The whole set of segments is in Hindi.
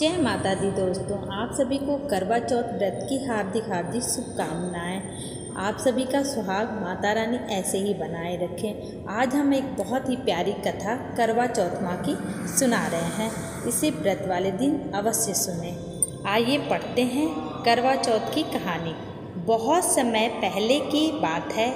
जय माता दी दोस्तों, आप सभी को करवा चौथ व्रत की हार्दिक हार्दिक शुभकामनाएं। आप सभी का सुहाग माता रानी ऐसे ही बनाए रखें। आज हम एक बहुत ही प्यारी कथा करवा चौथ माँ की सुना रहे हैं। इसे व्रत वाले दिन अवश्य सुने। आइए पढ़ते हैं करवा चौथ की कहानी। बहुत समय पहले की बात है।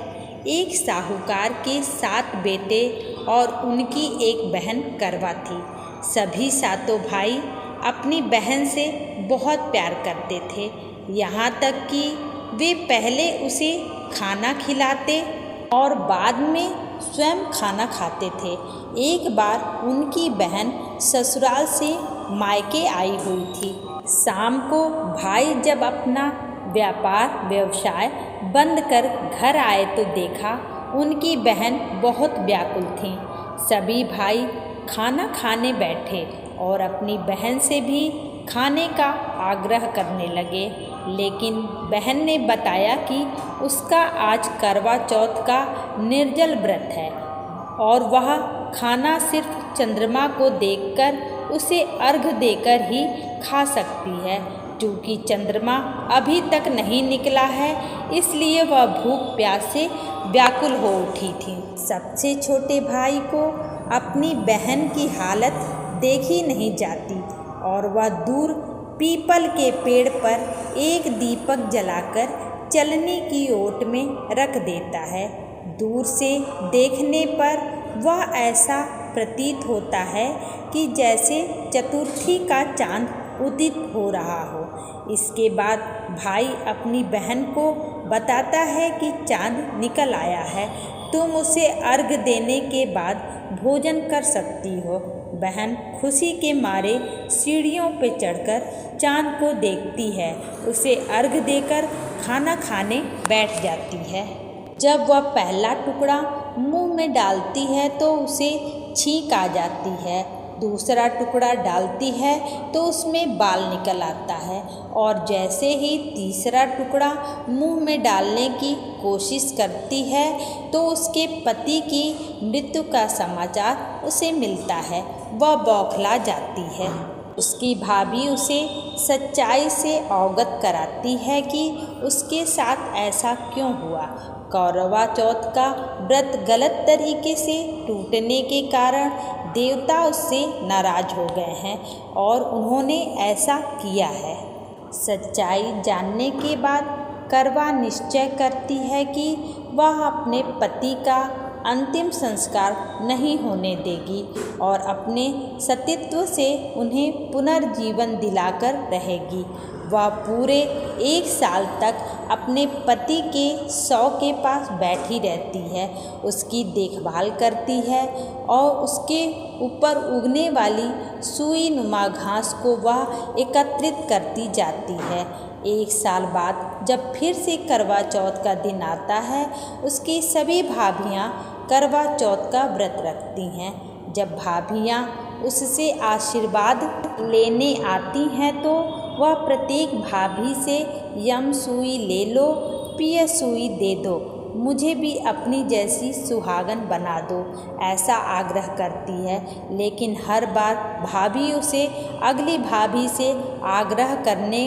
एक साहूकार के 7 बेटे और उनकी एक बहन करवा थी। सभी सातों भाई अपनी बहन से बहुत प्यार करते थे, यहाँ तक कि वे पहले उसे खाना खिलाते और बाद में स्वयं खाना खाते थे। एक बार उनकी बहन ससुराल से मायके आई हुई थी। शाम को भाई जब अपना व्यवसाय बंद कर घर आए तो देखा उनकी बहन बहुत व्याकुल थी। सभी भाई खाना खाने बैठे और अपनी बहन से भी खाने का आग्रह करने लगे, लेकिन बहन ने बताया कि उसका आज करवा चौथ का निर्जल व्रत है और वह खाना सिर्फ चंद्रमा को देखकर उसे अर्घ देकर ही खा सकती है। क्योंकि चंद्रमा अभी तक नहीं निकला है, इसलिए वह भूख प्यास से व्याकुल हो उठी थी। सबसे छोटे भाई को अपनी बहन की हालत देखी नहीं जाती और वह दूर पीपल के पेड़ पर एक दीपक जलाकर चलने की ओट में रख देता है। दूर से देखने पर वह ऐसा प्रतीत होता है कि जैसे चतुर्थी का चांद उदित हो रहा हो। इसके बाद भाई अपनी बहन को बताता है कि चांद निकल आया है, तुम उसे अर्घ देने के बाद भोजन कर सकती हो। बहन खुशी के मारे सीढ़ियों पर चढ़कर चांद को देखती है, उसे अर्घ देकर खाना खाने बैठ जाती है। जब वह पहला टुकड़ा मुंह में डालती है तो उसे छींक आ जाती है। दूसरा टुकड़ा डालती है तो उसमें बाल निकल आता है और जैसे ही तीसरा टुकड़ा मुंह में डालने की कोशिश करती है तो उसके पति की मृत्यु का समाचार उसे मिलता है। वह बौखला जाती है। उसकी भाभी उसे सच्चाई से अवगत कराती है कि उसके साथ ऐसा क्यों हुआ। करवा चौथ का व्रत गलत तरीके से टूटने के कारण देवता उससे नाराज हो गए हैं और उन्होंने ऐसा किया है। सच्चाई जानने के बाद करवा निश्चय करती है कि वह अपने पति का अंतिम संस्कार नहीं होने देगी और अपने सतीत्व से उन्हें पुनर्जीवन दिलाकर रहेगी। वह पूरे 1 साल तक अपने पति के शव के पास बैठी रहती है, उसकी देखभाल करती है और उसके ऊपर उगने वाली सुई नुमा घास को वह एकत्रित करती जाती है। 1 साल बाद जब फिर से करवा चौथ का दिन आता है, उसकी सभी भाभियाँ करवा चौथ का व्रत रखती हैं। जब भाभियाँ उससे आशीर्वाद लेने आती हैं तो वह प्रत्येक भाभी से यम सुई ले लो, पिय सुई दे दो, मुझे भी अपनी जैसी सुहागन बना दो, ऐसा आग्रह करती है। लेकिन हर बार भाभी उसे अगली भाभी से आग्रह करने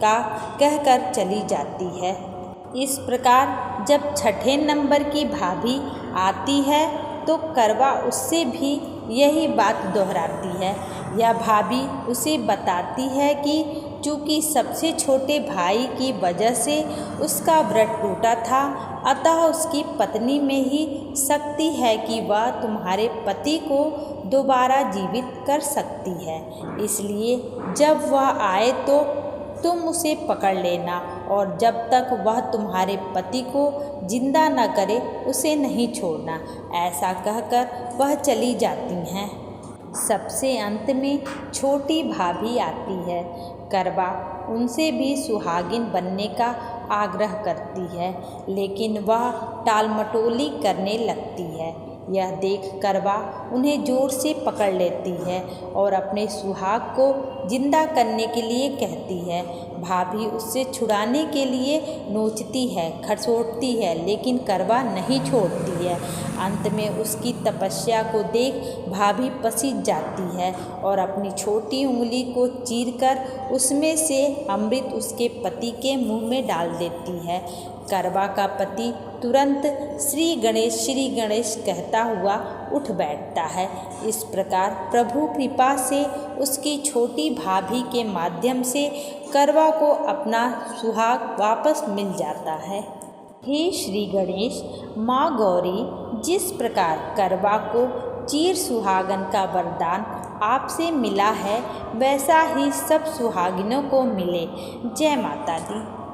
का कहकर चली जाती है। इस प्रकार जब 6ठे नंबर की भाभी आती है तो करवा उससे भी यही बात दोहराती है। यह भाभी उसे बताती है कि चूँकि सबसे छोटे भाई की वजह से उसका व्रत टूटा था, अतः उसकी पत्नी में ही शक्ति है कि वह तुम्हारे पति को दोबारा जीवित कर सकती है। इसलिए जब वह आए तो तुम उसे पकड़ लेना और जब तक वह तुम्हारे पति को जिंदा न करे उसे नहीं छोड़ना। ऐसा कहकर वह चली जाती हैं। सबसे अंत में छोटी भाभी आती है। करवा उनसे भी सुहागिन बनने का आग्रह करती है, लेकिन वह टालमटोली करने लगती है। यह देख करवा उन्हें जोर से पकड़ लेती है और अपने सुहाग को जिंदा करने के लिए कहती है। भाभी उससे छुड़ाने के लिए नोचती है, खसोटती है, लेकिन करवा नहीं छोड़ती है। अंत में उसकी तपस्या को देख भाभी पसीज जाती है और अपनी छोटी उंगली को चीरकर उसमें से अमृत उसके पति के मुंह में डाल देती है। करवा का पति तुरंत श्री गणेश कहता हुआ उठ बैठता है। इस प्रकार प्रभु कृपा से उसकी छोटी भाभी के माध्यम से करवा को अपना सुहाग वापस मिल जाता है। हे श्री गणेश, माँ गौरी जिस प्रकार करवा को चीर सुहागन का वरदान आपसे मिला है, वैसा ही सब सुहागिनों को मिले। जय माता दी।